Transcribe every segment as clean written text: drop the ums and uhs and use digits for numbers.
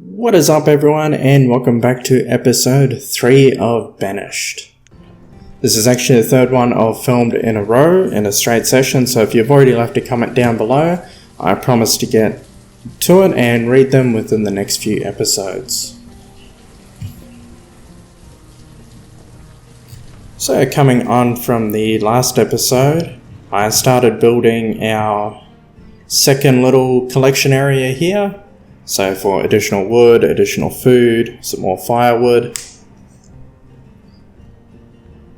What is up everyone, and welcome back to episode 3 of Banished. This is actually the third one I've filmed in a row in a straight session, so if you've already left a comment down below, I promise to get to it and read them within the next few episodes. So coming on from the last episode, I started building our second little collection area here. So for additional wood, additional food, some more firewood.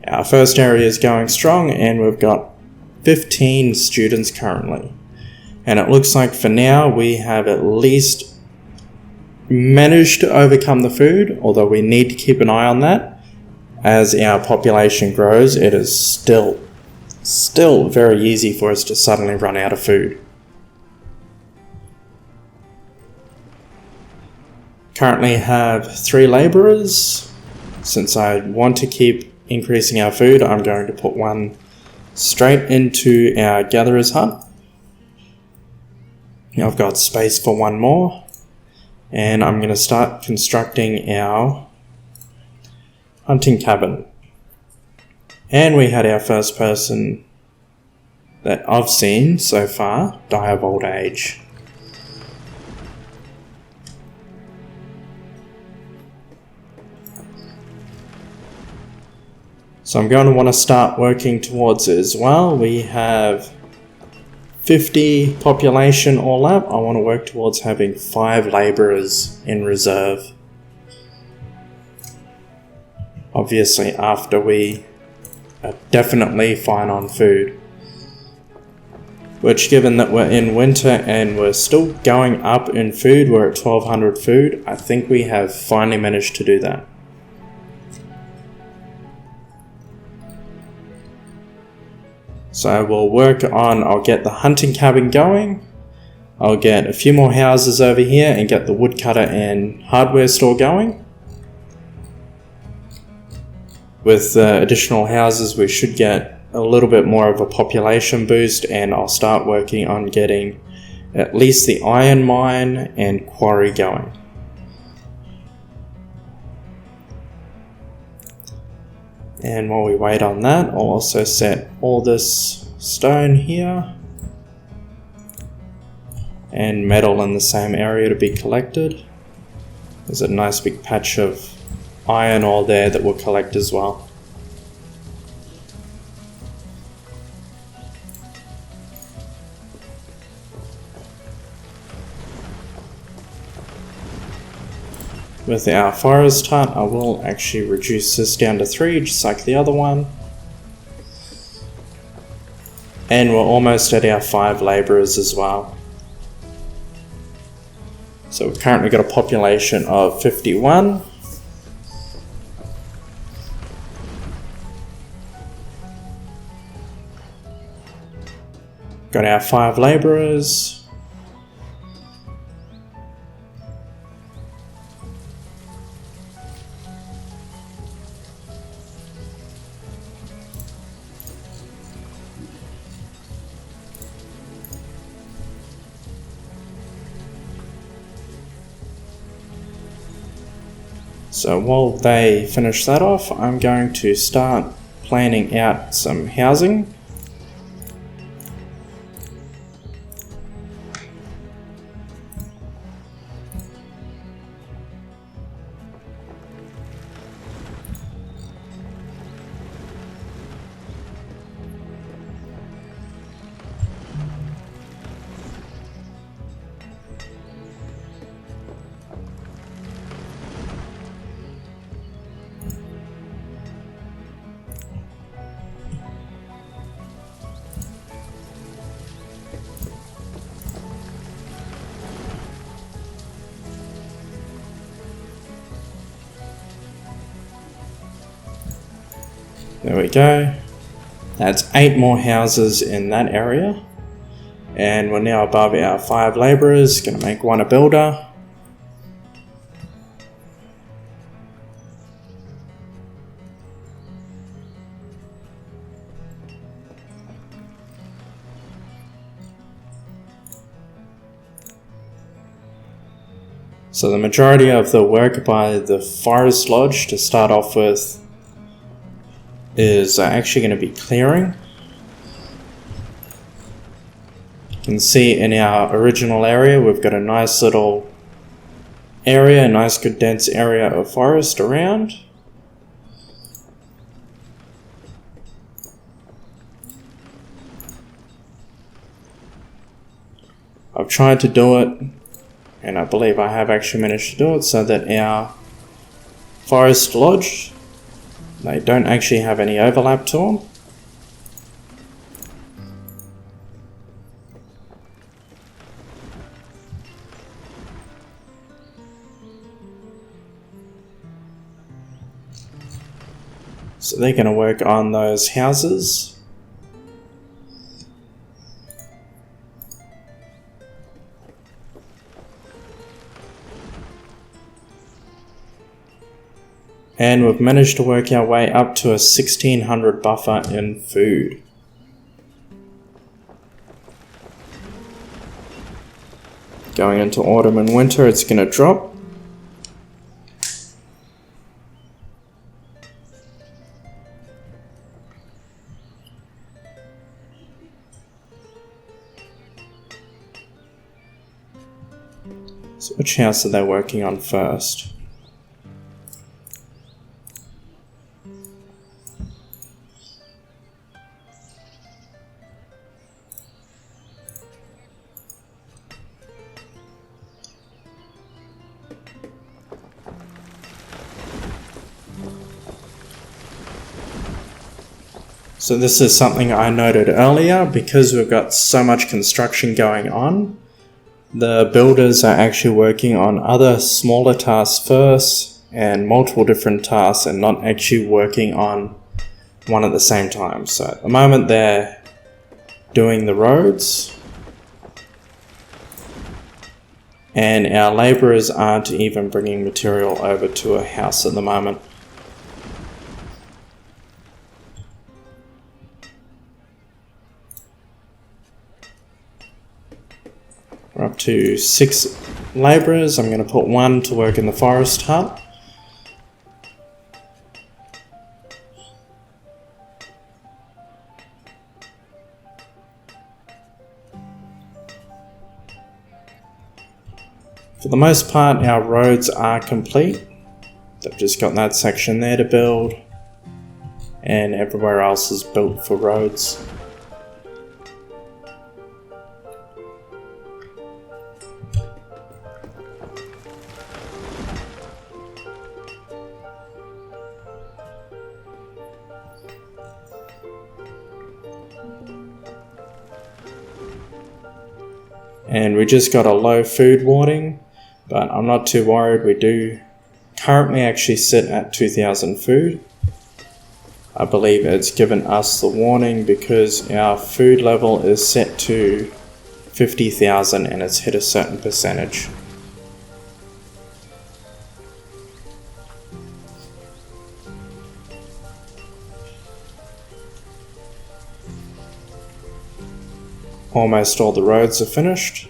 Our first area is going strong and we've got 15 students currently. And it looks like for now we have at least managed to overcome the food, although we need to keep an eye on that. As our population grows, it is still very easy for us to suddenly run out of food. Currently have 3 labourers. Since I want to keep increasing our food, I'm going to put one straight into our gatherer's hut. Now I've got space for one more, and I'm going to start constructing our hunting cabin. And we had our first person that I've seen so far die of old age. So I'm going to want to start working towards it as well. We have 50 population all up. I want to work towards having 5 labourers in reserve. Obviously after we are definitely fine on food. Which, given that we're in winter and we're still going up in food, we're at 1200 food, I think we have finally managed to do that. So we'll work on, I'll get the hunting cabin going, I'll get a few more houses over here and get the woodcutter and hardware store going. With additional houses we should get a little bit more of a population boost, and I'll start working on getting at least the iron mine and quarry going. And while we wait on that, I'll also set all this stone here and metal in the same area to be collected. There's a nice big patch of iron ore there that we'll collect as well. With our forest hut, I will actually reduce this down to 3, just like the other one. And we're almost at our 5 labourers as well. So we've currently got a population of 51. Got our 5 labourers. So while they finish that off, I'm going to start planning out some housing. There we go. That's 8 more houses in that area. And we're now above our 5 labourers, going to make one a builder. So the majority of the work by the Forest Lodge to start off with is actually going to be clearing. You can see in our original area we've got a nice little area, a nice good dense area of forest around. I've tried to do it, and I believe I have actually managed to do it, so that our Forest Lodge, they don't actually have any overlap to them. So they're going to work on those houses. And we've managed to work our way up to a 1600 buffer in food. Going into autumn and winter, it's going to drop. So which house are they working on first? So this is something I noted earlier, because we've got so much construction going on. The builders are actually working on other smaller tasks first and multiple different tasks, and not actually working on one at the same time. So at the moment they're doing the roads, and our labourers aren't even bringing material over to a house at the moment. We're up to 6 labourers. I'm going to put 1 to work in the forest hut. For the most part, our roads are complete. They've just got that section there to build, and everywhere else is built for roads. And we just got a low food warning, but I'm not too worried. We do currently actually sit at 2,000 food. I believe it's given us the warning because our food level is set to 50,000 and it's hit a certain percentage. Almost all the roads are finished.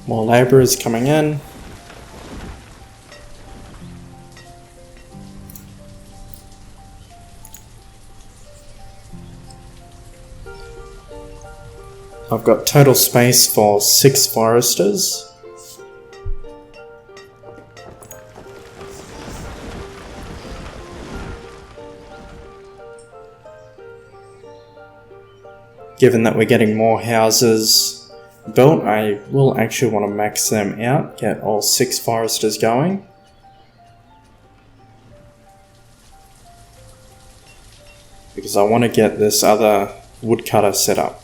More labourers coming in. I've got total space for 6 foresters. Given that we're getting more houses built, I will actually want to max them out, get all 6 foresters going. Because I want to get this other woodcutter set up.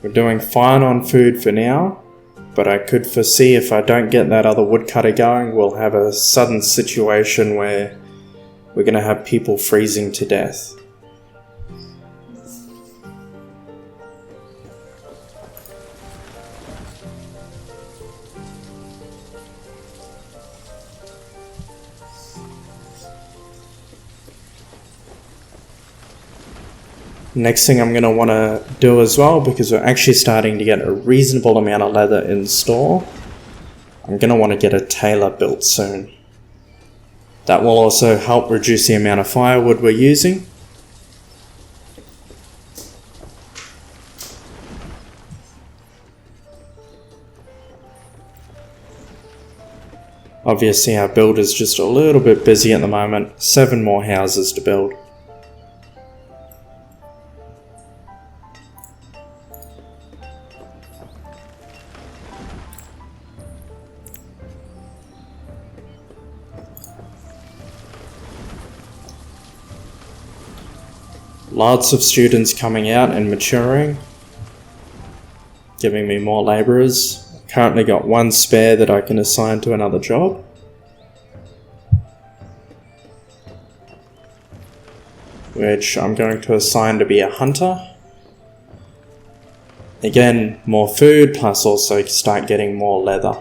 We're doing fine on food for now. but I could foresee if I don't get that other woodcutter going, we'll have a sudden situation where we're going to have people freezing to death. Next thing I'm going to want to do as well, because we're actually starting to get a reasonable amount of leather in store, I'm going to want to get a tailor built soon. That will also help reduce the amount of firewood we're using. Obviously our build is just a little bit busy at the moment, 7 more houses to build. Lots of students coming out and maturing, giving me more labourers. Currently got 1 spare that I can assign to another job. Which I'm going to assign to be a hunter. Again, more food, plus also start getting more leather.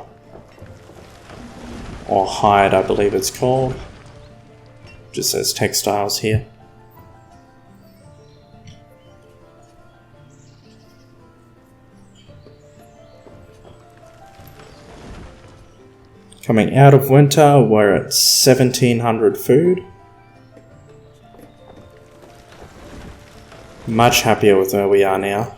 Or hide, I believe it's called. Just says textiles here. Coming out of winter, we're at 1700 food. Much happier with where we are now.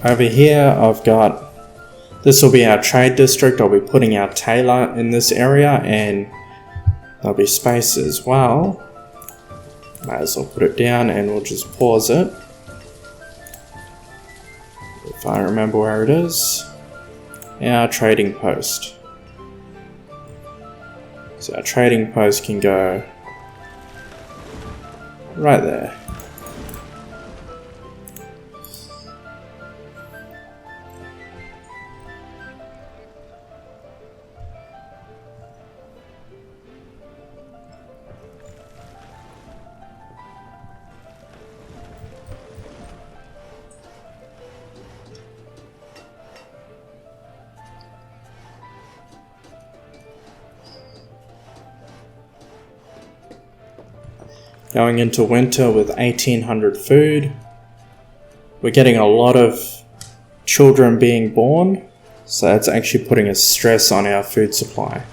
Over here I've got, this will be our trade district. I'll be putting our tailor in this area and there'll be space as well. Might as well put it down and we'll just pause it. If I remember where it is. Our trading post. So our trading post can go right there. Going into winter with 1800 food. We're getting a lot of children being born, so that's actually putting a stress on our food supply.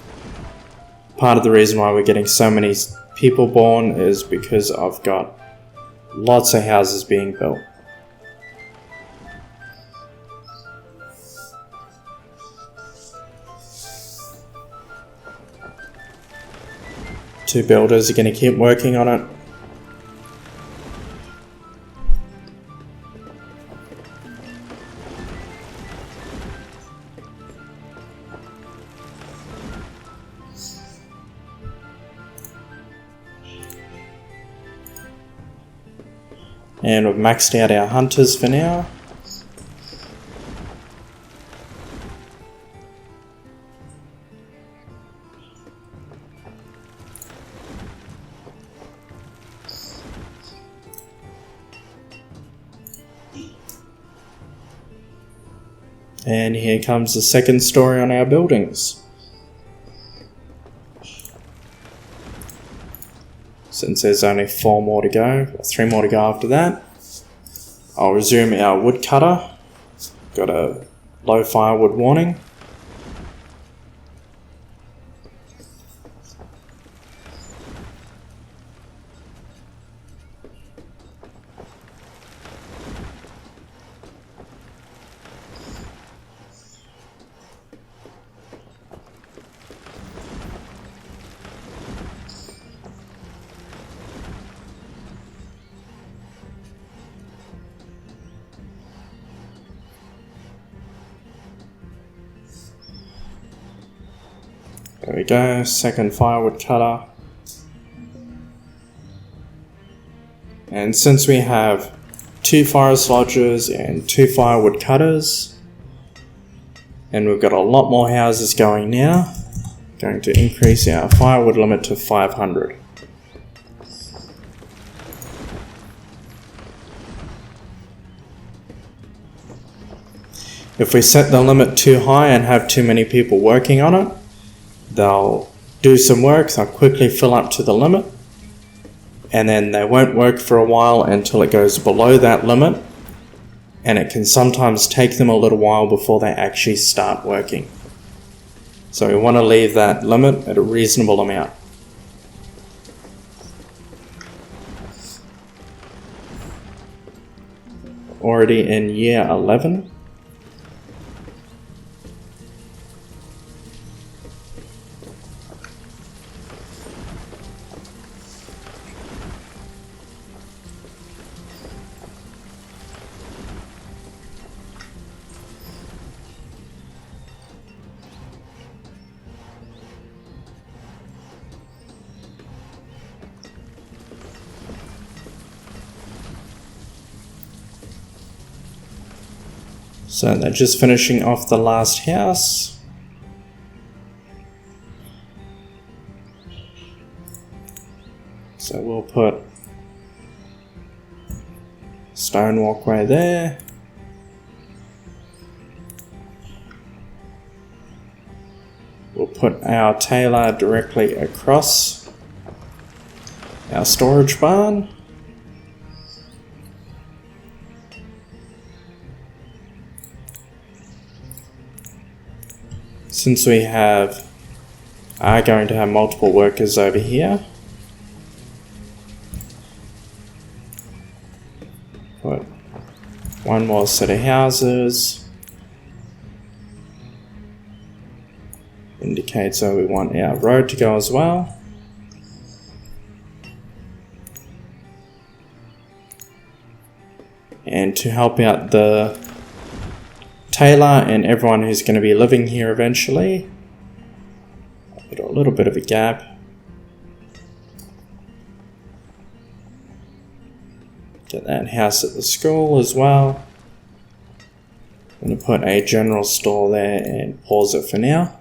Part of the reason why we're getting so many people born is because I've got lots of houses being built. Two builders are going to keep working on it. And we've maxed out our hunters for now. And here comes the second story on our buildings. Since there's only 4 more to go, or 3 more to go after that, I'll resume our woodcutter. Got a low firewood warning. There we go, second firewood cutter. And since we have 2 forest lodges and 2 firewood cutters, and we've got a lot more houses going now, going to increase our firewood limit to 500. If we set the limit too high and have too many people working on it, they'll do some work, they'll quickly fill up to the limit, and then they won't work for a while until it goes below that limit, and it can sometimes take them a little while before they actually start working. So we want to leave that limit at a reasonable amount. Already in year 11. So they're just finishing off the last house. So we'll put stone walkway there. We'll put our trailer directly across our storage barn. Since we are going to have multiple workers over here, put one more set of houses. Indicates where we want our road to go as well. And to help out the Taylor and everyone who's going to be living here eventually, I'll put a little bit of a gap. Get that house at the school as well. I'm going to put a general store there and pause it for now.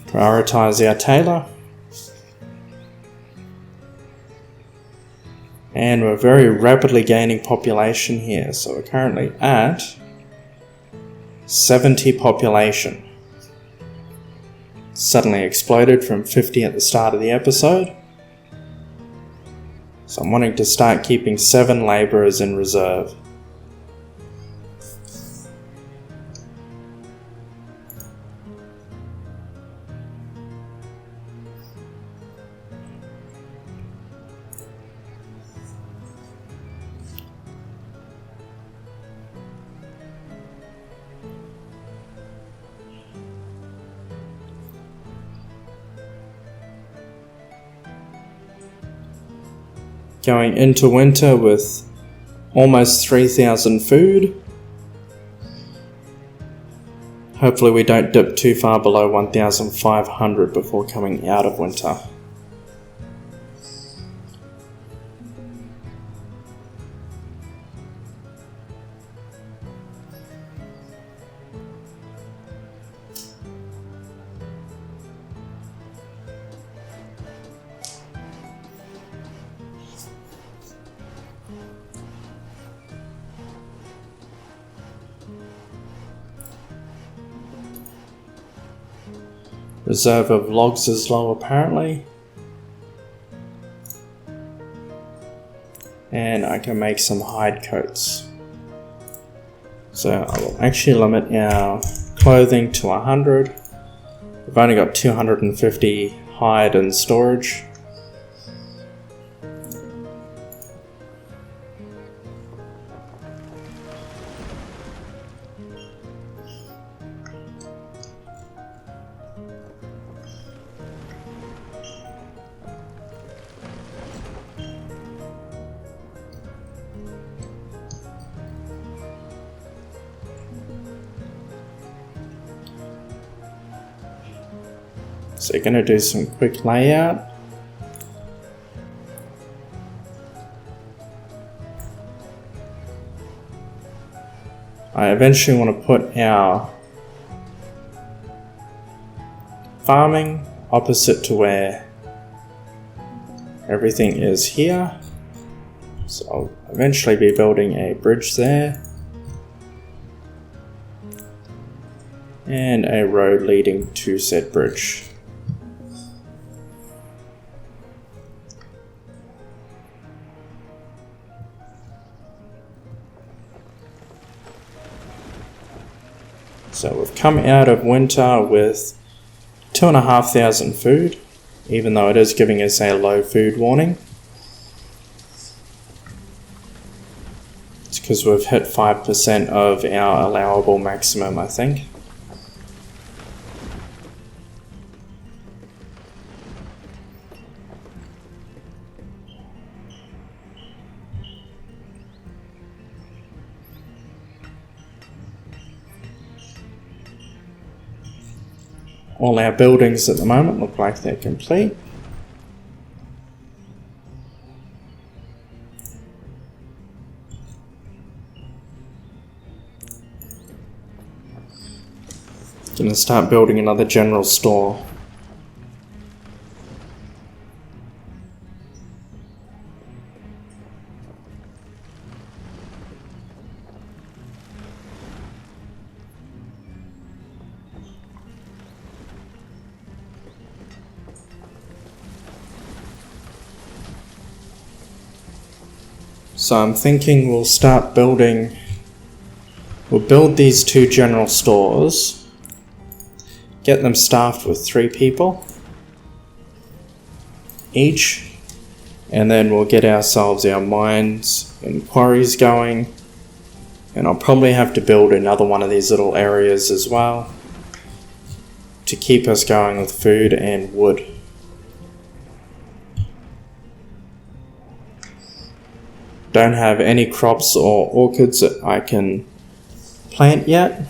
Prioritize our tailor. And we're very rapidly gaining population here, so we're currently at 70 population. Suddenly exploded from 50 at the start of the episode. So I'm wanting to start keeping 7 labourers in reserve. Going into winter with almost 3,000 food. Hopefully we don't dip too far below 1,500 before coming out of winter. Reserve of logs is low apparently. And I can make some hide coats. So I will actually limit our clothing to 100. We've only got 250 hide in storage. So you're going to do some quick layout. I eventually want to put our farming opposite to where everything is here. So I'll eventually be building a bridge there. And a road leading to said bridge. So we've come out of winter with 2,500 food, even though it is giving us a low food warning. It's because we've hit 5% of our allowable maximum, I think. All our buildings at the moment look like they're complete. Gonna start building another general store. So I'm thinking we'll build these 2 general stores, get them staffed with 3 people each, and then we'll get ourselves our mines and quarries going, and I'll probably have to build another one of these little areas as well to keep us going with food and wood. Don't have any crops or orchids that I can plant yet.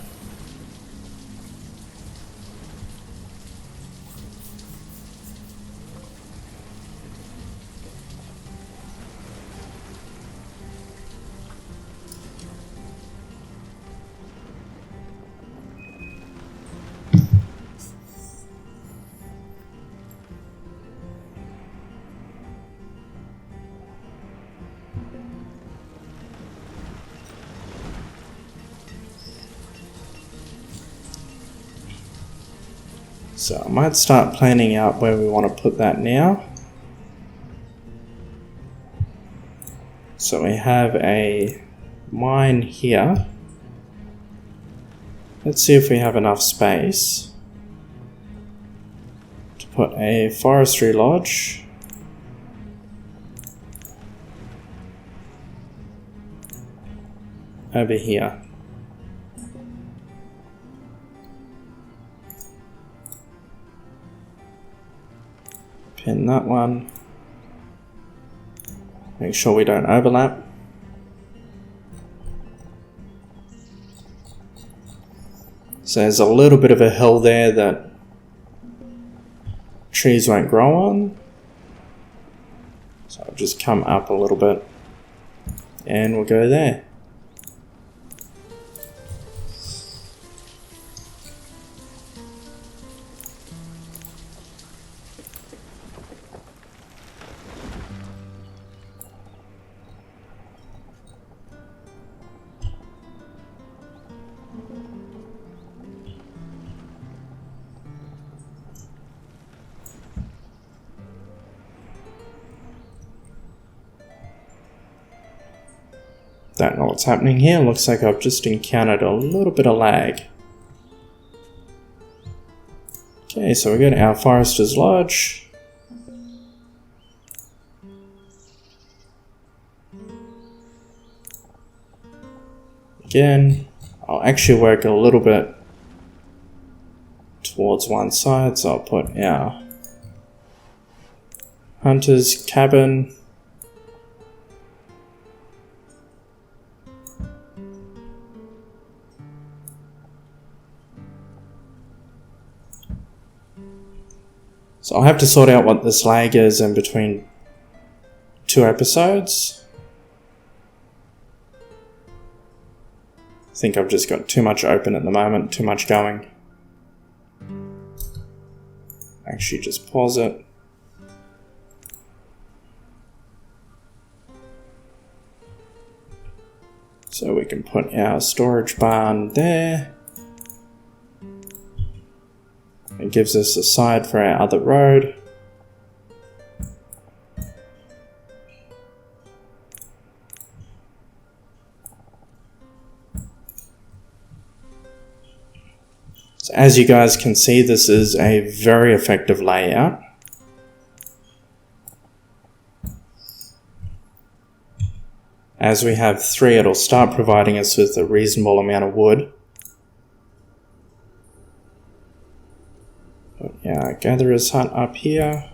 So I might start planning out where we want to put that now. So we have a mine here. Let's see if we have enough space to put a forestry lodge. Over here. Pin that one. Make sure we don't overlap. So there's a little bit of a hill there that trees won't grow on. So I'll just come up a little bit and we'll go there. Don't know what's happening here. Looks like I've just encountered a little bit of lag. Okay, so we got our Forester's Lodge. Again, I'll actually work a little bit towards one side, so I'll put our Hunter's Cabin. So I'll have to sort out what this lag is in between 2 episodes. I think I've just got too much open at the moment, too much going. Actually, just pause it. So we can put our storage barn there. It gives us a side for our other road. So as you guys can see, this is a very effective layout. As we have 3, it'll start providing us with a reasonable amount of wood. Put our gatherer's hut up here.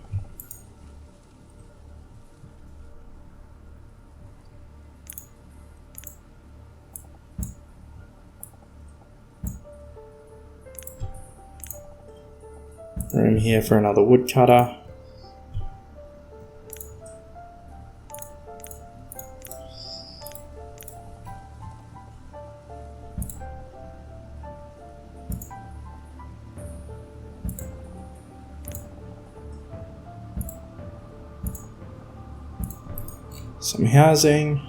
Room here for another woodcutter. Some housing.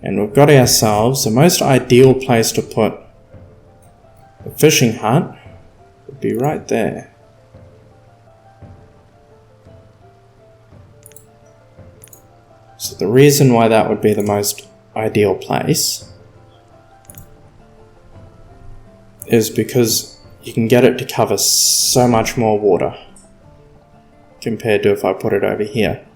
And we've got ourselves the most ideal place to put a fishing hut would be right there. So the reason why that would be the most ideal place is because you can get it to cover so much more water compared to if I put it over here.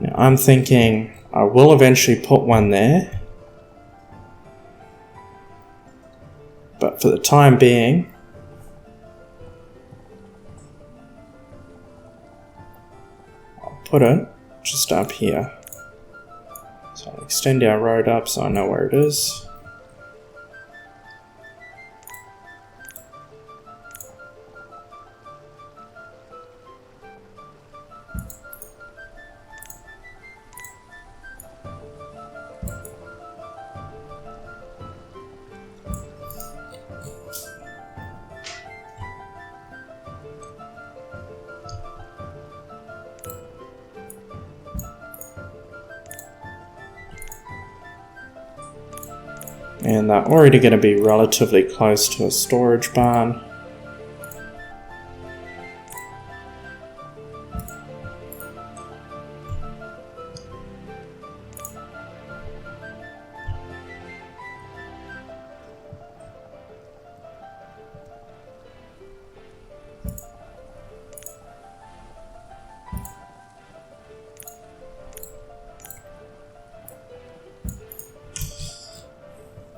Now I'm thinking I will eventually put one there, but for the time being, I'll put it just up here. So I'll extend our road up so I know where it is. And they're already going to be relatively close to a storage barn.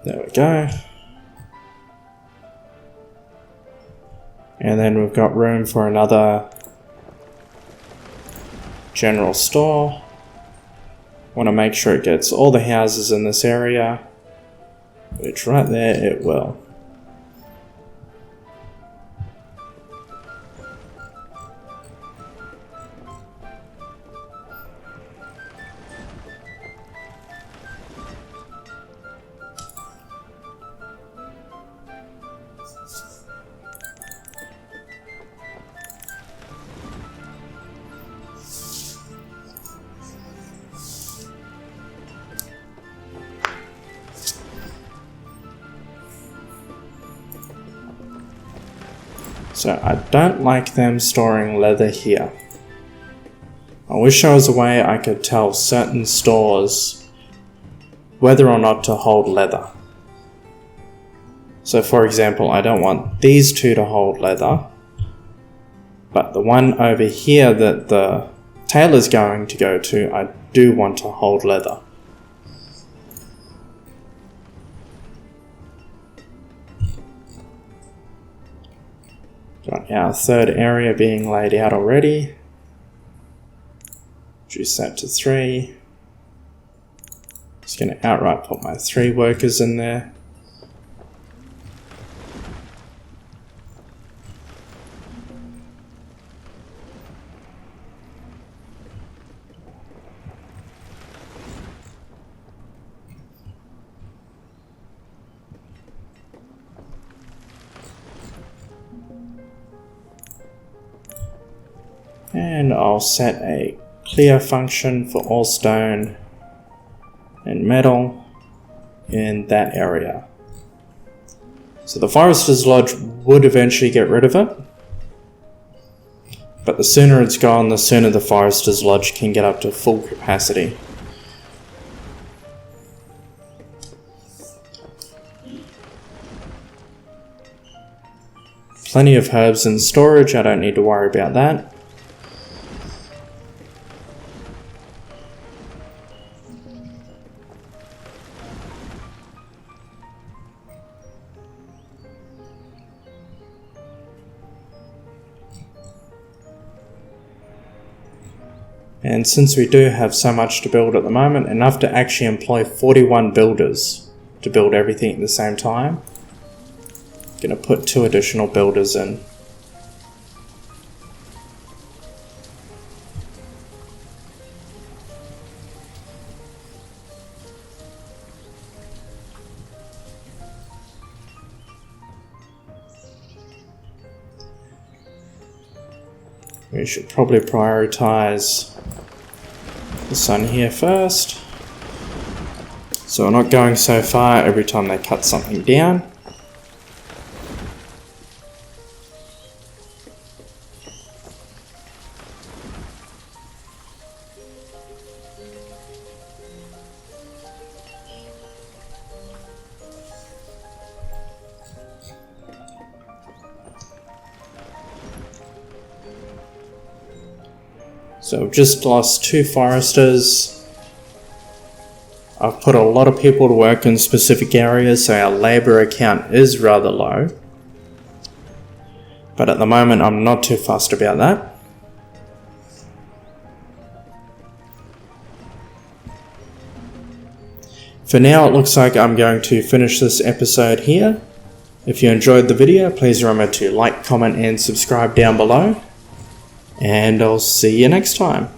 There we go. And then we've got room for another general store. Want to make sure it gets all the houses in this area, which right there it will. So I don't like them storing leather here. I wish there was a way I could tell certain stores whether or not to hold leather. So for example, I don't want these two to hold leather, but the one over here that the tailor's going to go to, I do want to hold leather. Got our third area being laid out already. Reduce that to 3. Just going to outright put my 3 workers in there. And I'll set a clear function for all stone and metal in that area. So the Forester's Lodge would eventually get rid of it, but the sooner it's gone, the sooner the Forester's Lodge can get up to full capacity. Plenty of herbs in storage, I don't need to worry about that. And since we do have so much to build at the moment, enough to actually employ 41 builders to build everything at the same time, I'm going to put 2 additional builders in. We should probably prioritize this one here first, so we're not going so far every time they cut something down. So we've just lost 2 foresters. I've put a lot of people to work in specific areas, so our labour count is rather low. But at the moment I'm not too fussed about that. For now it looks like I'm going to finish this episode here. If you enjoyed the video, please remember to like, comment and subscribe down below. And I'll see you next time.